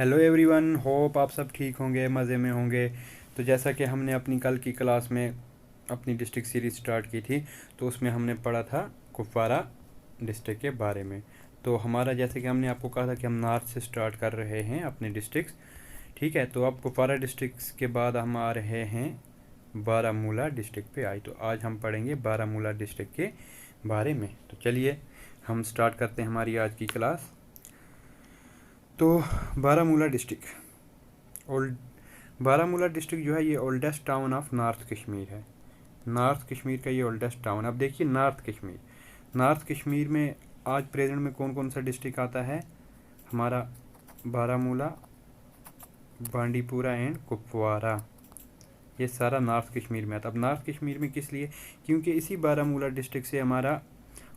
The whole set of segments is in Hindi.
हेलो एवरीवन, होप आप सब ठीक होंगे, मज़े में होंगे। तो जैसा कि हमने अपनी कल की क्लास में अपनी डिस्ट्रिक्ट सीरीज़ स्टार्ट की थी, तो उसमें हमने पढ़ा था कुपवारा डिस्ट्रिक्ट के बारे में। तो हमारा जैसे कि हमने आपको कहा था कि हम नॉर्थ से स्टार्ट कर रहे हैं अपने डिस्ट्रिक्ट। ठीक है, तो अब कुपवारा डिस्ट्रिक्ट के बाद हम आ रहे हैं बारामूला डिस्ट्रिक्ट पे। तो आज हम पढ़ेंगे बारामूला डिस्ट्रिक्ट के बारे में। तो चलिए हम स्टार्ट करते हैं हमारी आज की क्लास। तो बारामूला डिस्ट्रिक्ट बारामूला डिस्ट्रिक्ट जो है ये oldest town of north Kashmir है। नॉर्थ कश्मीर का ये ओल्डेस्ट टाउन। अब देखिए नॉर्थ कश्मीर में आज प्रेजेंट में कौन कौन सा डिस्ट्रिक्ट आता है हमारा? बारामूला, बांडीपुरा एंड कुपवारा, ये सारा नॉर्थ कश्मीर में आता। अब नॉर्थ कश्मीर में किस लिए? क्योंकि इसी बारामूला डिस्ट्रिक्ट से हमारा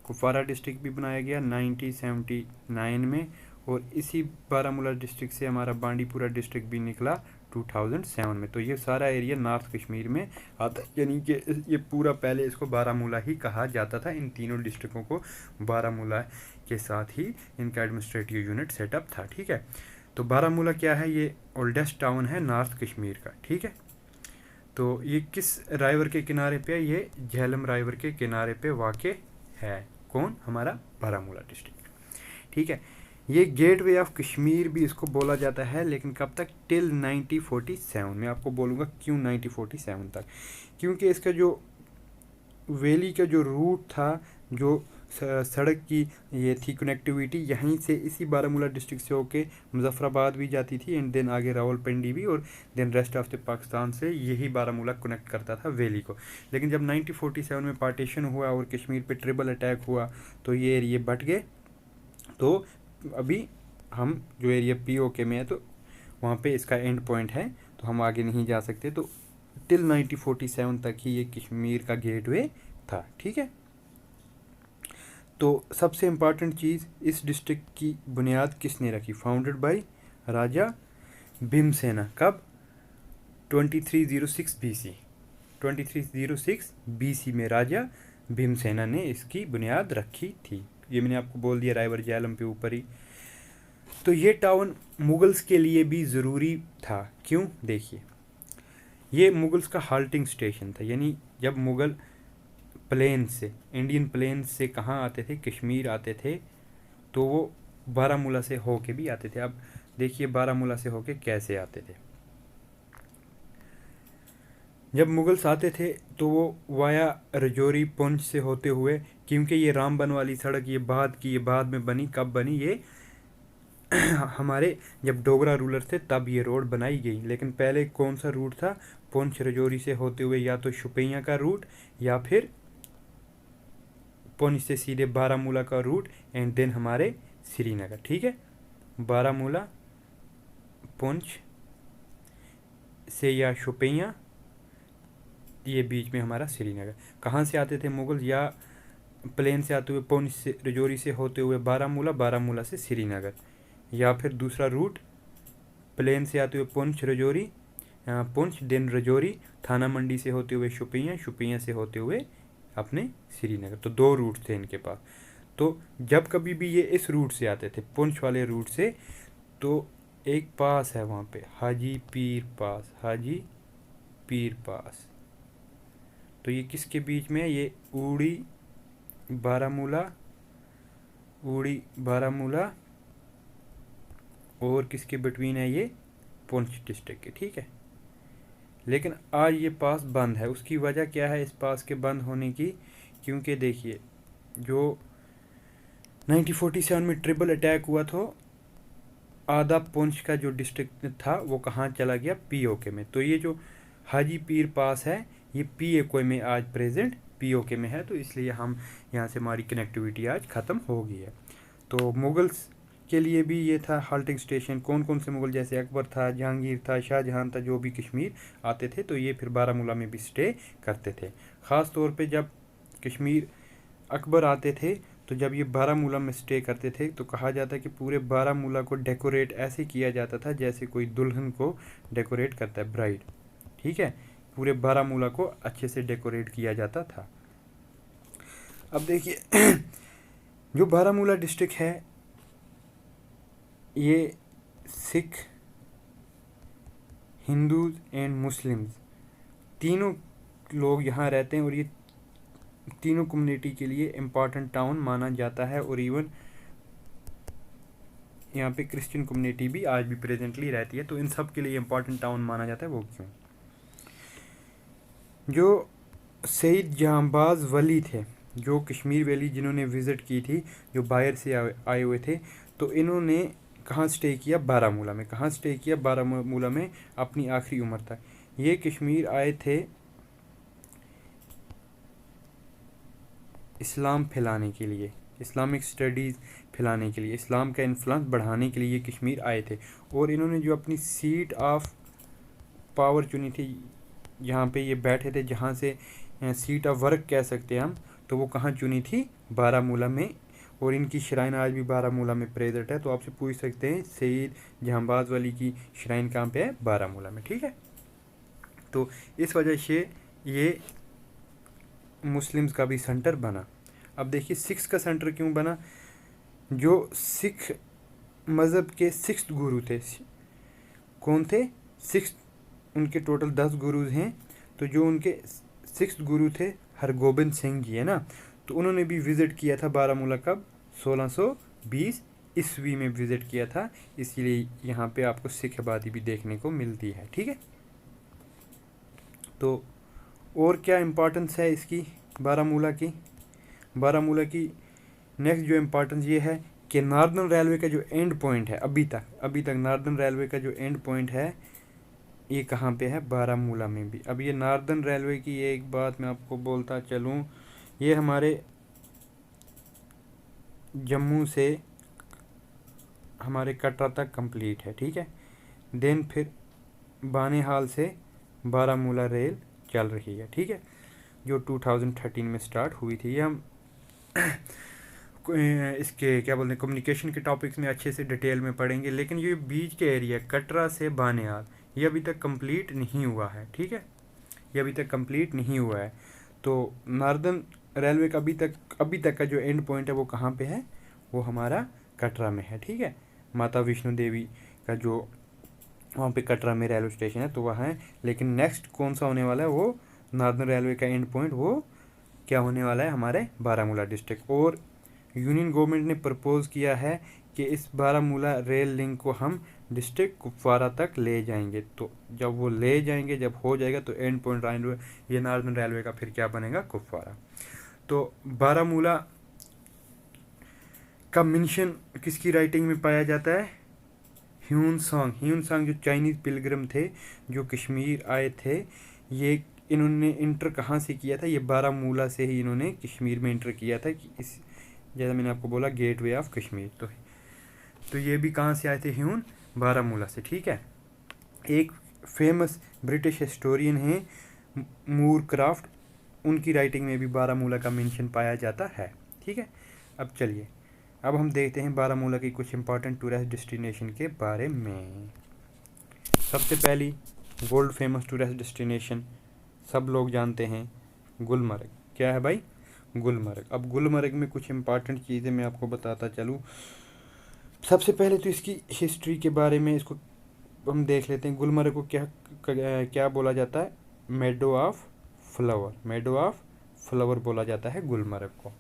कुपवारा डिस्ट्रिक्ट भी बनाया गया 1979 में, और इसी बारामूला डिस्ट्रिक्ट से हमारा बांडीपुरा डिस्ट्रिक्ट भी निकला 2007 में। तो ये सारा एरिया नॉर्थ कश्मीर में आता, यानी कि ये पूरा पहले इसको बारामूला ही कहा जाता था। इन तीनों डिस्ट्रिक्टों को बारामूला के साथ ही इनका एडमिनिस्ट्रेटिव यूनिट सेटअप था। ठीक है, तो बारामूला क्या है? ये ओल्डेस्ट टाउन है नॉर्थ कश्मीर का। ठीक है, तो ये किस राइवर के किनारे पे है? ये झेलम राइवर के किनारे पे वाक़ है। कौन? हमारा बारामूला डिस्ट्रिक्ट। ठीक है, ये गेट वे ऑफ कश्मीर भी इसको बोला जाता है, लेकिन कब तक? टिल 1947। मैं आपको बोलूँगा क्यों 1947 तक। क्योंकि इसका जो वैली का जो रूट था, जो सड़क की ये थी कनेक्टिविटी, यहीं से इसी बारामूला डिस्ट्रिक्ट से होके मुजफ्फराबाद भी जाती थी, एंड देन आगे रावलपिंडी भी, और then rest of the Pakistan से यही बारामूला कनेक्ट करता था वैली को। लेकिन जब 1947 में पार्टीशन हुआ और कश्मीर पे ट्रिपल अटैक हुआ, तो ये एरिए बट गए। तो अभी हम जो एरिया POK में है, तो वहाँ पे इसका एंड पॉइंट है, तो हम आगे नहीं जा सकते। तो टिल 1947 तक ही ये कश्मीर का गेटवे था। ठीक है, तो सबसे इम्पॉर्टेंट चीज़, इस डिस्ट्रिक्ट की बुनियाद किसने रखी? फाउंडेड बाय राजा भीमसेना। कब? 2306 BC। 2306 BC में राजा भीमसेना ने इसकी बुनियाद रखी थी। ये मैंने आपको बोल दिया, राइवर झेलम पे ऊपर ही। तो ये टाउन मुगल्स के लिए भी ज़रूरी था। क्यों? देखिए, ये मुगल्स का हाल्टिंग स्टेशन था, यानी जब मुगल प्लेन से, इंडियन प्लेन से कहाँ आते थे? कश्मीर आते थे, तो वो बारामूला से होके भी आते थे। अब देखिए बारामूला से होके कैसे आते थे। जब मुगल्स आते थे तो वो वाया रजौरी पुंछ से होते हुए, क्योंकि ये रामबन वाली सड़क ये बाद में बनी। कब बनी? ये हमारे जब डोगरा रूलर थे तब ये रोड बनाई गई। लेकिन पहले कौन सा रूट था? पुंछ रजौरी से होते हुए या तो शुपिया का रूट, या फिर पुंछ से सीधे बारामूला का रूट, एंड देन हमारे श्रीनगर। ठीक है, बारामूला, पुंछ से या शुपिया, ये बीच में हमारा श्रीनगर। कहाँ से आते थे मुगल? या प्लेन से आते हुए पुंछ से रजौरी से होते हुए बारामूला, बारामूला से श्रीनगर, या फिर दूसरा रूट प्लेन से आते हुए पुंछ रजौरी, पुंछ देन रजौरी, थाना मंडी से होते हुए शुपिया, शुपिया से होते हुए अपने श्रीनगर। तो दो रूट थे इनके पास। तो जब कभी भी ये इस रूट से आते थे, पुंछ वाले रूट से, तो एक पास है वहाँ पे, हाजी पीर पास, हाजी पीर पास। तो ये किसके बीच में है? ये उड़ी बारामूला और किसके बिटवीन है? ये पुंछ डिस्ट्रिक्ट के। ठीक है, लेकिन आज ये पास बंद है। उसकी वजह क्या है इस पास के बंद होने की? क्योंकि देखिए, जो 1947 में ट्रिपल अटैक हुआ, तो आधा पुंछ का जो डिस्ट्रिक्ट था वो कहाँ चला गया? POK में। तो ये जो हाजी पीर पास है, ये POK में आज प्रेजेंट POK में है, तो इसलिए हम यहाँ से हमारी कनेक्टिविटी आज ख़त्म हो गई है। तो मुगल्स के लिए भी ये था हाल्टिंग स्टेशन। कौन कौन से मुगल? जैसे अकबर था, जहांगीर था, शाहजहां था, जो भी कश्मीर आते थे तो ये फिर बारामूला में भी स्टे करते थे। ख़ास तौर पे जब कश्मीर अकबर आते थे, तो जब ये बारामूला में स्टे करते थे, तो कहा जाता है कि पूरे बारामूला को डेकोरेट ऐसे किया जाता था जैसे कोई दुल्हन को डेकोरेट करता है, ब्राइड। ठीक है, पूरे बारामूला को अच्छे से डेकोरेट किया जाता था। अब देखिए जो बारामूला डिस्ट्रिक्ट है, ये सिख हिंदूज एंड मुस्लिम्स, तीनों लोग यहाँ रहते हैं और ये तीनों कम्युनिटी के लिए इम्पॉर्टेंट टाउन माना जाता है। और इवन यहाँ पे क्रिश्चियन कम्युनिटी भी आज भी प्रेजेंटली रहती है। तो इन सब के लिए इम्पॉर्टेंट टाउन माना जाता है। वो क्यों? जो सईद जहांबाज वली थे, जो कश्मीर वैली जिन्होंने विज़िट की थी, जो बाहर से आए हुए थे, तो इन्होंने कहाँ स्टे किया? बारामूला में। कहाँ स्टे किया? बारामूला में अपनी आखिरी उम्र तक। ये कश्मीर आए थे इस्लाम फैलाने के लिए, इस्लामिक स्टडीज़ फैलाने के लिए, इस्लाम का इन्फ्लुएंस बढ़ाने के लिए ये कश्मीर आए थे। और इन्होंने जो अपनी सीट ऑफ पावर चुनी थी, जहाँ पे ये बैठे थे, जहाँ से सीट ऑफ वर्क कह सकते हैं हम, तो वो कहाँ चुनी थी? बारामूला में। और इनकी श्राइन आज भी बारामूला में प्रेजेंट है। तो आपसे पूछ सकते हैं सईद जहांबाज वली की श्राइन कहाँ पे है? बारामूला में। ठीक है, तो इस वजह से ये मुस्लिम्स का भी सेंटर बना। अब देखिए सिक्स का सेंटर क्यों बना? जो सिख मज़हब के सिक्स गुरु थे, कौन थे? सिक्स, उनके टोटल 10 गुरुज हैं। तो जो उनके सिक्स गुरु थे हरगोबिंद सिंह जी, है ना, तो उन्होंने भी विज़िट किया था बारामूला। कब? 1620 ईस्वी में विज़िट किया था। इसलिए यहाँ पे आपको सिख आबादी भी देखने को मिलती है। ठीक है, तो और क्या इम्पोर्टेंस है इसकी बारामूला की? बारामूला की नेक्स्ट जो इम्पोर्टेंस ये है कि नॉर्दर्न रेलवे का जो एंड पॉइंट है, अभी तक नॉर्दर्न रेलवे का जो एंड पॉइंट है ये कहाँ पे है? बारामूला में भी। अब ये नॉर्दर्न रेलवे की एक बात मैं आपको बोलता चलूँ, ये हमारे जम्मू से हमारे कटरा तक कंप्लीट है। ठीक है, देन फिर बानेहाल से बारामूला रेल चल रही है। ठीक है, जो 2013 में स्टार्ट हुई थी। ये हम इसके क्या बोलते हैं, कम्युनिकेशन के टॉपिक्स में अच्छे से डिटेल में पढ़ेंगे। लेकिन ये बीच के एरिया कटरा से बानेहाल, ये अभी तक कंप्लीट नहीं हुआ है। ठीक है, ये अभी तक कंप्लीट नहीं हुआ है। तो नॉर्दर्न रेलवे का अभी तक का जो एंड पॉइंट है वो कहाँ पे है? वो हमारा कटरा में है। ठीक है, माता वैष्णो देवी का जो वहाँ पे कटरा में रेलवे स्टेशन है तो वहाँ है। लेकिन नेक्स्ट कौन सा होने वाला है? वो नॉर्दर्न रेलवे का एंड पॉइंट वो क्या होने वाला है? हमारे बारामूला डिस्ट्रिक्ट। और यूनियन गवर्नमेंट ने प्रपोज किया है कि इस बारामूला रेल लिंक को हम डिस्ट्रिक्ट कुपवारा तक ले जाएंगे। तो जब वो ले जाएंगे, जब हो जाएगा, तो एंड पॉइंट ये नॉर्दर्न रेलवे का फिर क्या बनेगा? कुपवारा। तो बारामूला का मेंशन किसकी राइटिंग में पाया जाता है? ह्यून सांग जो चाइनीज़ पिलग्रिम थे, जो कश्मीर आए थे, ये इन्होंने इंटर कहाँ से किया था? ये बारामूला से ही इन्होंने कश्मीर में इंटर किया था। कि इस, जैसा मैंने आपको बोला, गेटवे ऑफ कश्मीर। तो ये भी कहाँ से आए थे? ह्यून, बारामूला से। ठीक है, एक फेमस ब्रिटिश हिस्टोरियन हैं मूर क्राफ्ट, उनकी राइटिंग में भी बारामूला का मेंशन पाया जाता है। ठीक है, अब चलिए, अब हम देखते हैं बारामूला की कुछ इंपॉर्टेंट टूरिस्ट डेस्टिनेशन के बारे में। सबसे पहली वर्ल्ड फेमस टूरिस्ट डेस्टिनेशन सब लोग जानते हैं, गुलमर्ग। क्या है भाई? गुलमर्ग। अब गुलमर्ग में कुछ इंपॉर्टेंट चीज़ें मैं आपको बताता चलूँ। सबसे पहले तो इसकी हिस्ट्री के बारे में इसको हम देख लेते हैं। गुलमर्ग को क्या बोला जाता है? मेडो ऑफ फ्लावर बोला जाता है गुलमर्ग को।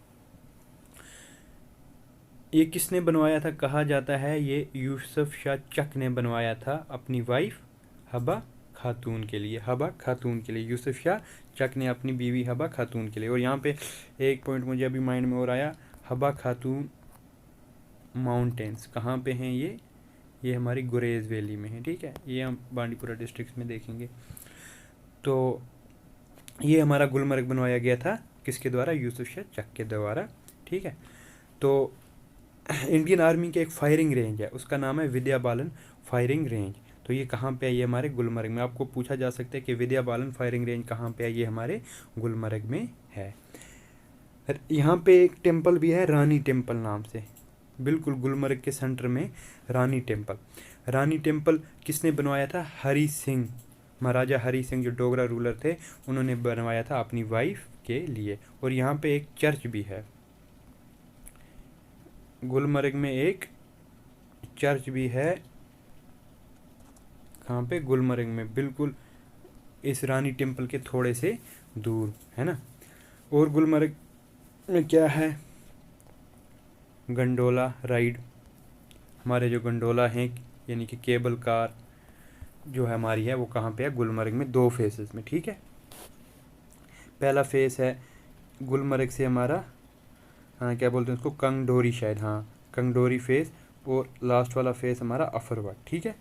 ये किसने बनवाया था? कहा जाता है ये यूसुफ शाह चक ने बनवाया था अपनी वाइफ हबा खातून के लिए। यूसुफ शाह चक ने अपनी बीवी हबा खातून के लिए। और यहाँ पे एक पॉइंट मुझे अभी माइंड में और आया, हबा खातून माउंटेन्स कहाँ पे हैं? ये हमारी गुरेज वैली में है। ठीक है, ये हम बांडीपुरा डिस्ट्रिक्ट में देखेंगे। तो ये हमारा गुलमर्ग बनवाया गया था किसके द्वारा? यूसुफ शाह चक के द्वारा। ठीक है, तो इंडियन आर्मी के एक फायरिंग रेंज है, उसका नाम है विद्या बालन फायरिंग रेंज। तो ये कहाँ पे है? ये हमारे गुलमर्ग में। आपको पूछा जा सकता है कि विद्या बालन फायरिंग रेंज कहाँ पे है? ये हमारे गुलमर्ग में है। यहाँ पे एक टेम्पल भी है रानी टेम्पल नाम से, बिल्कुल गुलमर्ग के सेंटर में रानी टेम्पल किसने बनवाया था? हरी सिंह, महाराजा हरी सिंह जो डोगरा रूलर थे, उन्होंने बनवाया था अपनी वाइफ के लिए। और यहाँ पे एक चर्च भी है, गुलमर्ग में एक चर्च भी है, कहाँ पे, गुलमर्ग में, बिल्कुल इस रानी टेम्पल के थोड़े से दूर, है ना। और गुलमर्ग में क्या है, गंडोला राइड, हमारे जो गंडोला हैं यानी कि केबल कार जो है हमारी है, वो कहाँ पे है, गुलमर्ग में, 2 फेसेस में, ठीक है। पहला फेस है गुलमर्ग से हमारा, हाँ क्या बोलते हैं उसको, कंगडोरी शायद, हाँ कंगडोरी फेस, और लास्ट वाला फेस हमारा अफरवट, ठीक है।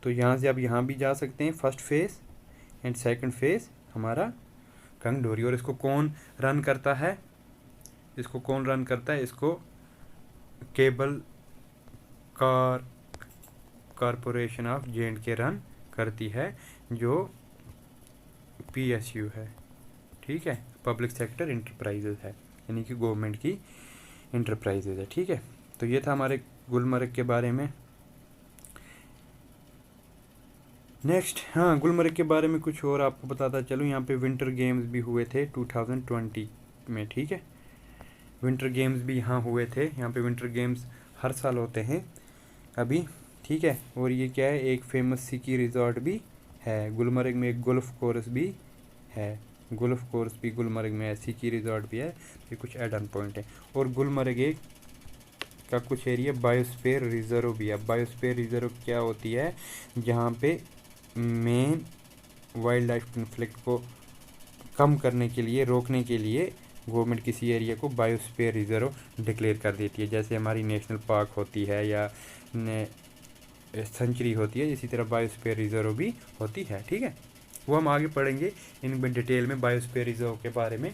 तो यहाँ से आप यहाँ भी जा सकते हैं, first face and second face हमारा कंगडोरी। और इसको कौन रन करता है, इसको कौन रन करता है, इसको cable car corporation of J&K run करती है, जो PSU है, ठीक है, पब्लिक सेक्टर इंटरप्राइजेज है, यानी कि गवर्नमेंट की इंटरप्राइजेज है, ठीक है। तो ये था हमारे गुलमर्ग के बारे में। नेक्स्ट, हाँ गुलमर्ग के बारे में कुछ और आपको बताता चलूँ, यहाँ पे विंटर गेम्स भी हुए थे 2020 में, ठीक है। विंटर गेम्स भी यहाँ हुए थे, यहाँ पे विंटर गेम्स हर साल होते हैं अभी, ठीक है। और ये क्या है, एक फेमस सिकी रिजॉर्ट भी है गुलमर्ग में, एक गोल्फ कोर्स भी है, गोल्फ कोर्स भी गुलमर्ग में है, सिकी रिजॉर्ट भी है, ये कुछ एड ऑन पॉइंट है। और गुलमर्ग एक का कुछ एरिया बायोस्फीयर रिजर्व भी है। बायोस्फीयर रिजर्व क्या होती है, जहाँ पे मेन वाइल्ड लाइफ कन्फ्लिक्ट को कम करने के लिए, रोकने के लिए गवर्नमेंट किसी एरिया को बायोस्फीयर रिजर्व डिक्लेयर कर देती है। जैसे हमारी नेशनल पार्क होती है या सेंचुरी होती है, इसी तरह बायोस्फीयर रिजर्व भी होती है, ठीक है। वो हम आगे पढ़ेंगे इन डिटेल में बायोस्फीयर रिजर्व के बारे में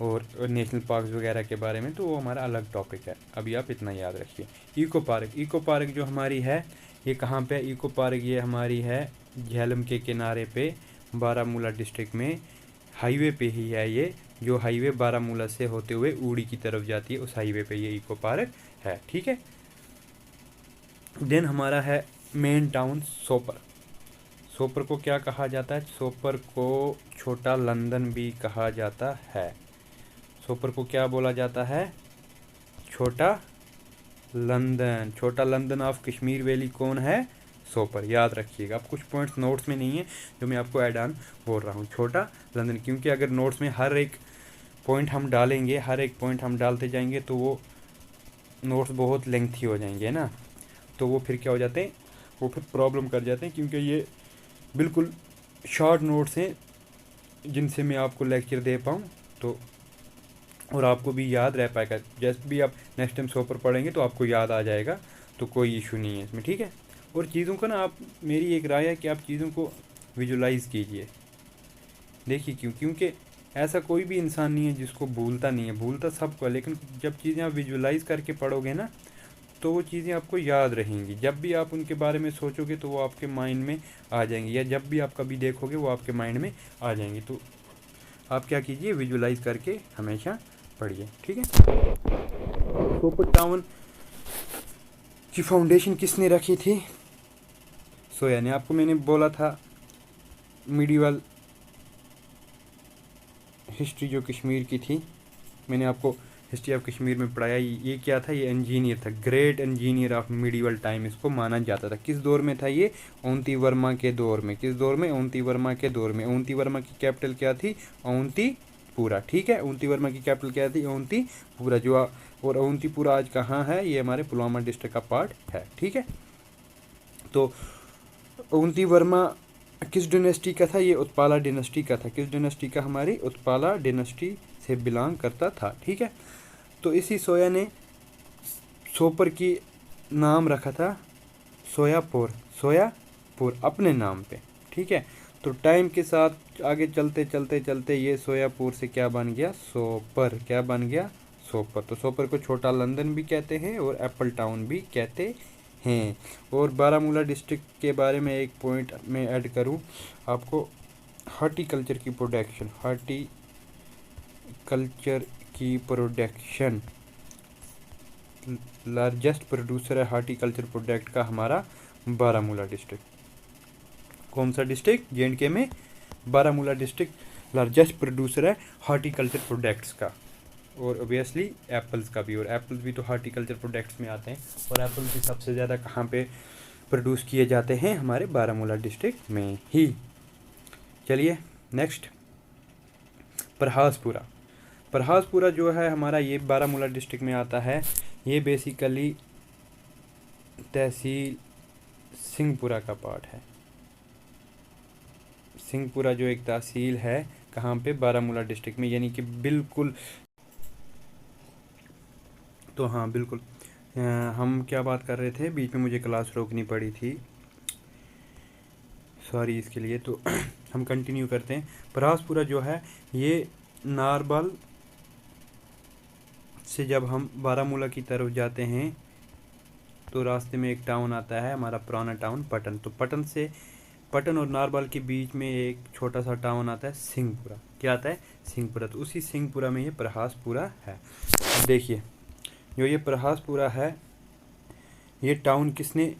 और नेशनल पार्क वगैरह के बारे में, तो वो हमारा अलग टॉपिक है। अभी आप इतना याद रखिए। इको पार्क, इको पार्क जो हमारी है ये कहाँ पे, इको पार्क ये हमारी है झेलम के किनारे पे, बारामूला डिस्ट्रिक्ट में, हाईवे पे ही है ये, जो हाईवे बारामूला से होते हुए ऊड़ी की तरफ जाती है, उस हाईवे पे ये इको पार्क है, ठीक है। देन हमारा है मेन टाउन सोपर। सोपर को क्या कहा जाता है, सोपर को छोटा लंदन भी कहा जाता है। सोपर को क्या बोला जाता है, छोटा लंदन। छोटा लंदन ऑफ कश्मीर वैली कौन है, सोपर, याद रखिएगा। अब कुछ पॉइंट्स नोट्स में नहीं है जो मैं आपको ऐड ऑन बोल रहा हूँ, छोटा लंदन, क्योंकि अगर नोट्स में हर एक पॉइंट हम डालेंगे, हर एक पॉइंट हम डालते जाएंगे तो वो नोट्स बहुत लेंथी हो जाएंगे ना, तो वो फिर क्या हो जाते हैं, वो फिर प्रॉब्लम कर जाते हैं, क्योंकि ये बिल्कुल शॉर्ट नोट्स हैं जिनसे मैं आपको लेक्चर दे पाऊँ तो, और आपको भी याद रह पाएगा। जैसे भी आप नेक्स्ट टाइम सोपर पढ़ेंगे तो आपको याद आ जाएगा, तो कोई इशू नहीं है इसमें, ठीक है। और चीज़ों को ना, आप, मेरी एक राय है कि आप चीज़ों को विजुलाइज़ कीजिए, देखिए क्योंकि ऐसा कोई भी इंसान नहीं है जिसको भूलता नहीं है, भूलता सबको है, लेकिन जब चीज़ें आप विजुलाइज़ करके पढ़ोगे ना तो वो चीज़ें आपको याद रहेंगी। जब भी आप उनके बारे में सोचोगे तो वो आपके माइंड में आ जाएंगी, या जब भी आप कभी देखोगे वो आपके माइंड में आ जाएंगी। तो आप क्या कीजिए, विजुलाइज़ करके हमेशा पढ़िए, ठीक है। सोपर टाउन की फाउंडेशन किसने रखी थी, सोया ने। आपको मैंने बोला था मीडिवल हिस्ट्री जो कश्मीर की थी, मैंने आपको हिस्ट्री ऑफ कश्मीर में पढ़ाया। ये क्या था, ये इंजीनियर था, great engineer of medieval time इसको माना जाता था। किस दौर में था ये, अवंती वर्मा के दौर में। किस दौर में, अवंती वर्मा के दौर में। अवंती वर्मा की कैपिटल क्या थी, अवंतीपुरा, ठीक है। अवंती वर्मा की कैपिटल क्या थी, अवंतीपुरा, जो और अवंतीपुरा आज कहाँ है, ये हमारे पुलवामा डिस्ट्रिक्ट का पार्ट है, ठीक है। तो अवंती वर्मा किस डिनेस्टी का था, ये उत्पाला डिनेस्टी का था। किस डिनेस्टी का, हमारी उत्पाला डिनेस्टी से बिलोंग करता था, ठीक है। तो इसी सोया ने सोपर की नाम रखा था सोयापुर, सोयापुर अपने नाम पे, ठीक है। तो टाइम के साथ आगे चलते चलते चलते ये सोयापुर से क्या बन गया, सोपर, क्या बन गया, सोपर। तो सोपर को छोटा लंदन भी कहते हैं और एप्पल टाउन भी कहते हैं। और बारामूला डिस्ट्रिक्ट के बारे में एक पॉइंट मैं ऐड करूं आपको, हॉर्टिकल्चर की प्रोडक्शन, हॉर्टिकल्चर की प्रोडक्शन, लार्जेस्ट प्रोड्यूसर है हार्टिकल्चर प्रोडक्ट का हमारा बारामूला डिस्ट्रिक्ट। कौन सा डिस्ट्रिक्ट, J&K में बारामूला डिस्ट्रिक्ट लार्जेस्ट प्रोड्यूसर है हार्टिकल्चर प्रोडक्ट्स का। और ओबियसली एप्पल्स का भी, और एप्पल्स भी तो हार्टिकल्चर प्रोडक्ट्स में आते हैं। और एप्पल्स भी सबसे ज़्यादा कहाँ पे प्रोड्यूस किए जाते हैं हमारे बारामूला डिस्ट्रिक्ट में ही। चलिए नेक्स्ट, प्रहासपुरा। प्रहासपुरा जो है हमारा, ये बारामूला डिस्ट्रिक्ट में आता है। ये बेसिकली तहसील सिंहपुरा का पार्ट है। सिंहपुरा जो एक तहसील है कहाँ पे, बारामूला डिस्ट्रिक्ट में, यानी कि बिल्कुल। तो हाँ बिल्कुल, हम क्या बात कर रहे थे, बीच में मुझे क्लास रोकनी पड़ी थी, सॉरी इसके लिए। तो हम कंटिन्यू करते हैं। प्रहासपुरा जो है ये नारबल से जब हम बारामूला की तरफ जाते हैं तो रास्ते में एक टाउन आता है हमारा पुराना टाउन पटन। तो पटन और नारबल के बीच में एक छोटा सा टाउन आता है सिंहपुरा। क्या आता है, सिंहपुरा। तो उसी सिंहपुरा में ये प्रहासपुरा है। अब देखिए, जो ये प्रहासपुरा है, ये टाउन किसने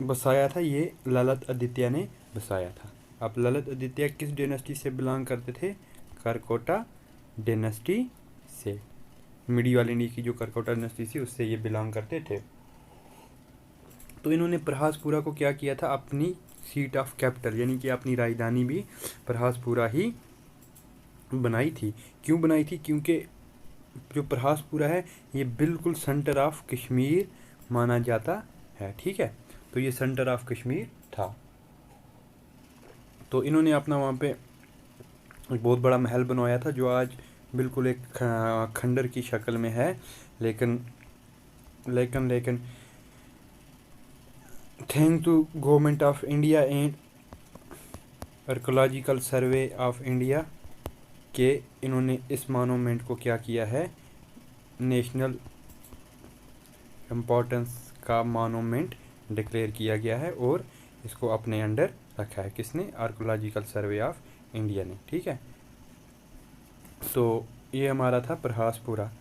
बसाया था, ये ललित आदित्य ने बसाया था। अब ललित आदित्य किस डायनेस्टी से बिलोंग करते थे, करकोटा डायनेस्टी से। मिडिवल इंडिया की जो करकोटा डायनेस्टी थी उससे ये बिलोंग करते थे। तो इन्होंने प्रहासपुरा को क्या किया था, अपनी सीट ऑफ कैपिटल यानी कि अपनी राजधानी भी प्रहासपुरा ही बनाई थी। क्यों बनाई थी, क्योंकि जो प्रहासपुरा है ये बिल्कुल सेंटर ऑफ कश्मीर माना जाता है। ठीक है, तो ये सेंटर ऑफ कश्मीर था। तो इन्होंने अपना वहाँ पे एक बहुत बड़ा महल बनवाया था, जो आज बिल्कुल एक खंडर की शक्ल में है। लेकिन thank to government of India and archaeological survey of India के इन्होंने इस मॉन्यूमेंट को क्या किया है, नेशनल इम्पोर्टेंस का मॉन्यूमेंट डिक्लेयर किया गया है और इसको अपने अंडर रखा है। किसने, आर्कोलॉजिकल सर्वे ऑफ इंडिया ने। ठीक है, तो ये हमारा था प्रहासपुरा।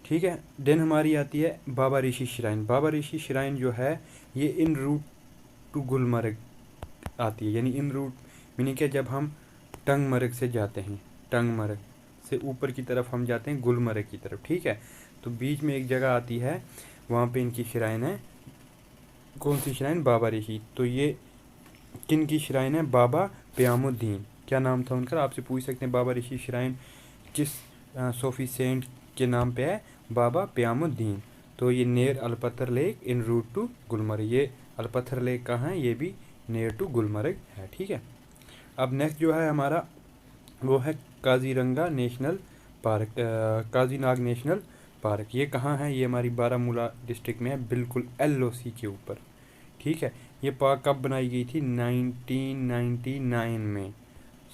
ठीक है, देन हमारी आती है बाबा ऋषि श्राइन। बाबा ऋषि श्राइन जो है ये इन रूट टू गुलमर्ग आती है, यानी इन रूट मीनिंग क्या, जब हम टंगमर्ग से जाते हैं, टंगमर्ग से ऊपर की तरफ हम जाते हैं गुलमर्ग की तरफ। ठीक है, तो बीच में एक जगह आती है, वहाँ पे इनकी श्राइन है। कौन सी श्राइन, बाबा ऋषि। तो ये किन की श्राइन है, बाबा प्यामुद्दीन। क्या नाम था उनका, आपसे पूछ सकते हैं बाबा ऋषि श्राइन किस सूफी सेंट के नाम पे है, बाबा प्यामुद्दीन। तो ये near Alpather lake in route to Gulmarg. ये अलपत्थर लेक कहाँ है, ये भी नेर टू गुलमर्ग है। ठीक है, अब नेक्स्ट जो है हमारा वो है Kaziranga national park, Kazinag national park. ये कहाँ है, ये हमारी बारामूला डिस्ट्रिक्ट में है, बिल्कुल LOC के ऊपर। ठीक है, ये पार्क कब बनाई गई थी, 1999 में,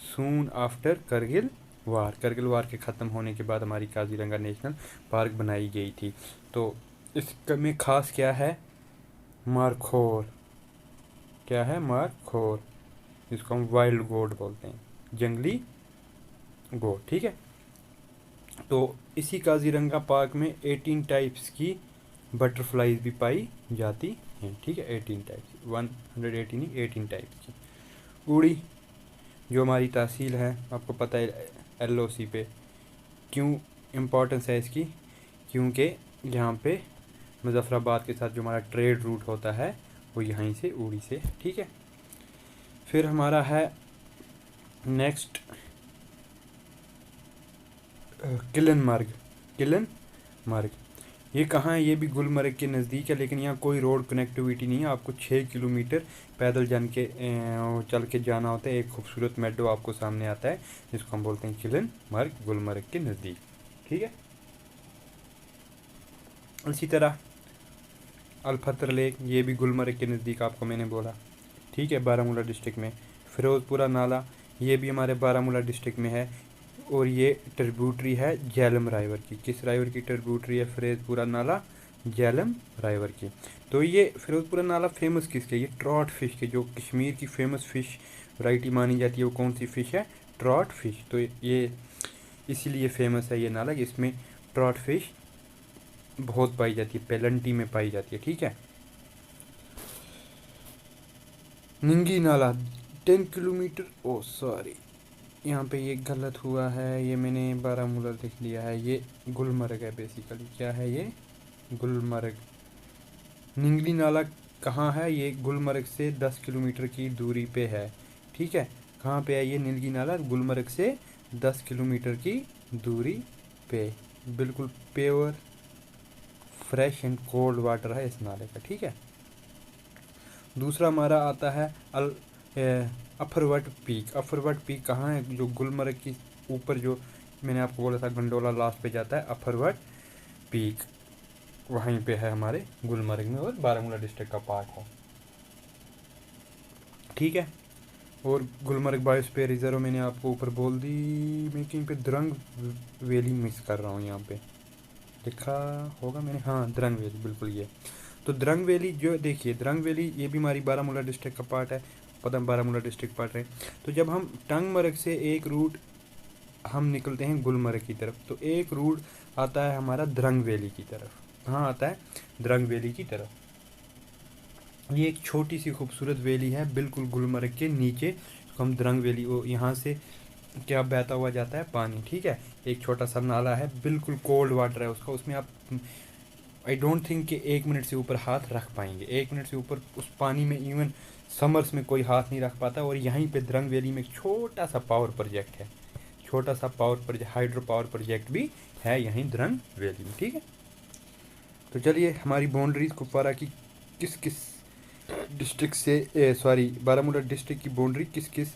सून आफ्टर करगिल वार। करगिल वार के ख़त्म होने के बाद हमारी काजीरंगा नेशनल पार्क बनाई गई थी। तो इसमें ख़ास क्या है, मारखोर। क्या है, मारखोर, जिसको हम वाइल्ड गोट बोलते हैं, जंगली गोट। ठीक है, तो इसी काजीरंगा पार्क में 18 टाइप्स की बटरफ्लाईज भी पाई जाती हैं। ठीक है, 18 टाइप्स, 118 नहीं, 18 टाइप्स की। उड़ी जो हमारी तहसील है, आपको पता है LOC पे। क्यों इम्पोर्टेंस है इसकी, क्योंकि यहाँ पे मुजफ्फराबाद के साथ जो हमारा ट्रेड रूट होता है वो यहीं से, उड़ी से। ठीक है, फिर हमारा है नेक्स्ट किलनमर्ग। किलनमर्ग ये कहाँ है, ये भी गुलमर्ग के नज़दीक है, लेकिन यहाँ कोई रोड कनेक्टिविटी नहीं है। आपको 6 किलोमीटर पैदल चल के जाना होता है। एक खूबसूरत मेडो आपको सामने आता है, जिसको हम बोलते हैं किलनमर्ग, गुलमर्ग के नज़दीक। ठीक है, इसी तरह अलपत्थर लेक, ये भी गुलमर्ग के नज़दीक आपको मैंने बोला। ठीक है, बारामूला डिस्ट्रिक्ट में। फिरोज़पुरा नाला, ये भी हमारे बारामूला डिस्ट्रिक्ट में है, और ये ट्रिब्यूटरी है झेलम राइवर की। किस राइवर की ट्रिब्यूटरी है, फिरोज़पुरा नाला झेलम राइवर की। तो ये फिरोज़पुरा नाला फेमस किसके, ये ट्रॉट फिश के, जो कश्मीर की फेमस फ़िश वैरायटी मानी जाती है, वो कौन सी फ़िश है, ट्रॉट फिश। तो ये इसीलिए फेमस है ये नाला, इसमें ट्रॉट फिश बहुत पाई जाती है, पेलंटी में पाई जाती है। ठीक है, निंगी नाला 10 किलोमीटर, ओ सॉरी यहाँ पे ये गलत हुआ है, ये मैंने बारामूला लिख लिया है, ये गुलमर्ग है बेसिकली। क्या है ये, गुलमर्ग। निंगली नाला कहाँ है ये? गुलमर्ग से 10 किलोमीटर की दूरी पे है, ठीक है। कहाँ पे है ये नीलगी नाला? गुलमर्ग से 10 किलोमीटर की दूरी पे। बिल्कुल pure fresh and cold water है इस नाले का, ठीक है। दूसरा हमारा आता है अफरवट पीक। अफरवट पीक कहाँ है? जो गुलमर्ग की ऊपर, जो मैंने आपको बोला था गंडोला लास्ट पे जाता है, अफरवट पीक वहीं पे है हमारे गुलमर्ग में, और बारामूला डिस्ट्रिक्ट का पार्ट है, ठीक है। और गुलमर्ग बायोस्फीयर रिजर्व मैंने आपको ऊपर बोल दी। मैं कहीं पे द्रंग वैली मिस कर रहा हूँ, यहाँ पे लिखा होगा मैंने, हाँ द्रंग वैली, बिल्कुल ये। तो द्रंग वैली जो देखिए, द्रंग वैली ये भी हमारी बारामूला डिस्ट्रिक्ट का पार्ट है, पदम बारामूला डिस्ट्रिक्ट पार्ट है। तो जब हम टंगमर्ग से एक रूट हम निकलते हैं गुलमर्ग की तरफ, तो एक रूट आता है हमारा द्रंग वैली की तरफ। कहाँ आता है? द्रंग वैली की तरफ। ये एक छोटी सी खूबसूरत वैली है बिल्कुल गुलमर्ग के नीचे। हम द्रंग वैली, वो यहाँ से क्या बहता हुआ जाता है पानी, ठीक है। एक छोटा सा नाला है, बिल्कुल कोल्ड वाटर है उसका, उसमें आप आई डोंट थिंक कि 1 मिनट से ऊपर हाथ रख पाएंगे। 1 मिनट से ऊपर उस पानी में इवन समर्स में कोई हाथ नहीं रख पाता। और यहीं पे द्रंग वैली में एक छोटा सा पावर प्रोजेक्ट है, छोटा सा power project, hydro power project भी है यहीं द्रंग वैली में, ठीक है। तो चलिए, हमारी बाउंड्रीज कुपवारा की किस किस डिस्ट्रिक्ट से, सॉरी बारामूला डिस्ट्रिक्ट की बाउंड्री किस किस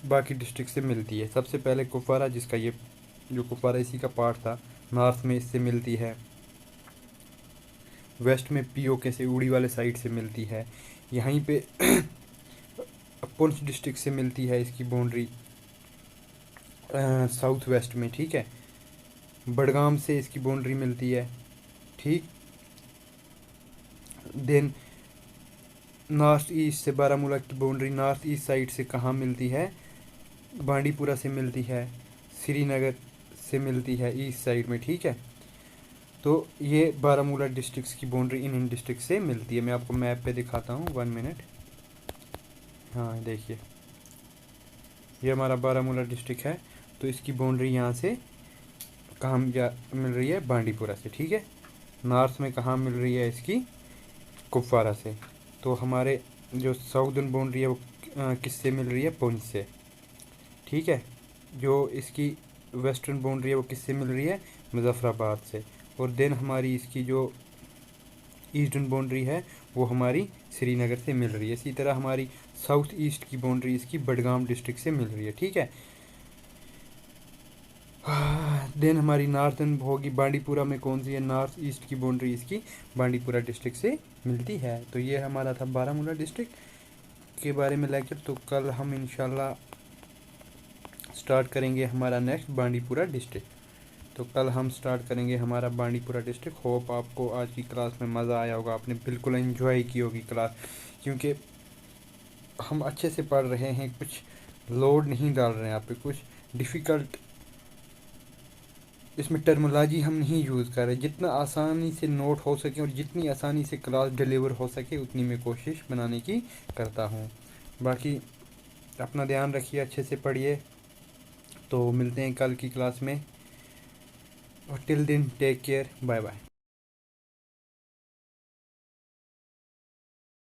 बाकी डिस्ट्रिक्ट से मिलती है। सबसे पहले कुपवारा, जिसका ये जो कुपवारा इसी का पार्ट था, नॉर्थ में इससे मिलती है, वेस्ट में पीओके से उड़ी वाले साइड से मिलती है, यहीं पे पुंछ डिस्ट्रिक्ट से मिलती है इसकी बाउंड्री साउथ वेस्ट में, ठीक है। बडगाम से इसकी बाउंड्री मिलती है, ठीक। देन नॉर्थ ईस्ट से बारामूला की बाउंड्री नॉर्थ ईस्ट साइड से कहाँ मिलती है? बांडीपुरा से मिलती है, श्रीनगर से मिलती है ईस्ट साइड में, ठीक है। तो ये बारामूला डिस्ट्रिक्ट्स की बाउंड्री इन डिस्ट्रिक्ट से मिलती है। मैं आपको मैप पे दिखाता हूँ, 1 मिनट। हाँ देखिए, ये हमारा बारामूला डिस्ट्रिक्ट है, तो इसकी बाउंड्री यहाँ से कहाँ मिल रही है? बांडीपुरा से, ठीक है। नॉर्थ में कहाँ मिल रही है इसकी? कुपवारा से। तो हमारे जो साउदर्न बाउंड्री है वो किससे मिल रही है? पुंछ से, ठीक है। जो इसकी वेस्टर्न बाउंड्री है वो किससे मिल रही है? मुजफ्फराबाद से। और देन हमारी इसकी जो ईस्टर्न बाउंड्री है वो हमारी श्रीनगर से मिल रही है। इसी तरह हमारी साउथ ईस्ट की बाउंड्री इसकी बडगाम डिस्ट्रिक्ट से मिल रही है, ठीक है। देन हमारी नॉर्थन होगी बांडीपुरा में, कौन सी है? नॉर्थ ईस्ट की बाउंड्री इसकी बांडीपुरा डिस्ट्रिक्ट से मिलती है। तो ये हमारा था बारामूला डिस्ट्रिक्ट के बारे में लेक्चर। तो कल हम इंशाल्लाह स्टार्ट करेंगे हमारा नेक्स्ट बांडीपुरा डिस्ट्रिक्ट। तो कल हम स्टार्ट करेंगे हमारा बांडीपुरा डिस्ट्रिक्ट। होप आपको आज की क्लास में मज़ा आया होगा, आपने बिल्कुल एंजॉय की होगी क्लास, क्योंकि हम अच्छे से पढ़ रहे हैं, कुछ लोड नहीं डाल रहे हैं आप पे, कुछ डिफ़िकल्ट इसमें टर्मोलॉजी हम नहीं यूज़ कर रहे। जितना आसानी से नोट हो सके और जितनी आसानी से क्लास डिलीवर हो सके उतनी मैं कोशिश बनाने की करता हूँ। बाकी अपना ध्यान रखिए, अच्छे से पढ़िए। तो मिलते हैं कल की क्लास में, और टिल दिन टेक केयर, बाय बाय।